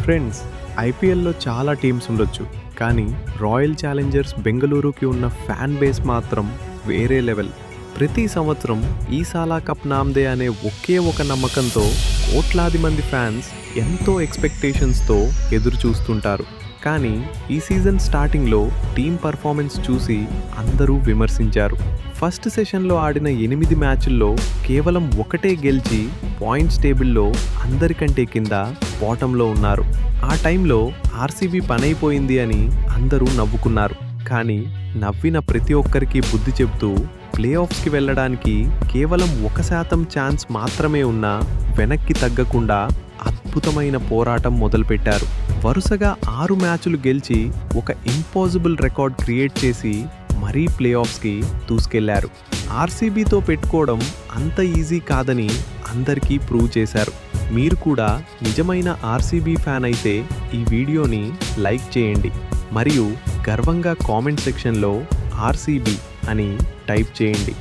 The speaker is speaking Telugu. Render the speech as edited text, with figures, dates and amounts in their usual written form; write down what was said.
ఫ్రెండ్స్, ఐపీఎల్లో చాలా టీమ్స్ ఉండొచ్చు, కానీ రాయల్ ఛాలెంజర్స్ బెంగళూరుకి ఉన్న ఫ్యాన్ బేస్ మాత్రం వేరే లెవెల్. ప్రతి సంవత్సరం ఈ సాలా కప్ నామ్దే అనే ఒకే ఒక నమ్మకంతో కోట్లాది మంది ఫ్యాన్స్ ఎంతో ఎక్స్పెక్టేషన్స్తో ఎదురు చూస్తుంటారు. కానీ ఈ సీజన్ స్టార్టింగ్లో టీం పర్ఫార్మెన్స్ చూసి అందరూ విమర్శించారు. ఫస్ట్ సెషన్లో ఆడిన 8 మ్యాచ్ల్లో కేవలం ఒకటే గెలిచి పాయింట్స్ టేబుల్లో అందరికంటే కింద బాటంలో ఉన్నారు. ఆ టైంలో ఆర్సీబీ పనైపోయింది అని అందరూ నవ్వుకున్నారు. కానీ నవ్విన ప్రతి ఒక్కరికి బుద్ధి చెబుతూ ప్లే ఆఫ్స్కి వెళ్ళడానికి కేవలం 1% ఛాన్స్ మాత్రమే ఉన్నా వెనక్కి తగ్గకుండా అద్భుతమైన పోరాటం మొదలుపెట్టారు. వరుసగా 6 మ్యాచ్లు గెలిచి ఒక ఇంపాసిబుల్ రికార్డ్ క్రియేట్ చేసి మరీ ప్లే ఆఫ్స్కి దూసుకెళ్లారు. ఆర్సీబీతో పెట్టుకోవడం అంత ఈజీ కాదని అందరికీ ప్రూవ్ చేశారు. మీరు కూడా నిజమైన ఆర్సీబీ ఫ్యాన్ అయితే ఈ వీడియోని లైక్ చేయండి మరియు గర్వంగా కామెంట్ సెక్షన్లో ఆర్సీబీ అని టైప్ చేయండి.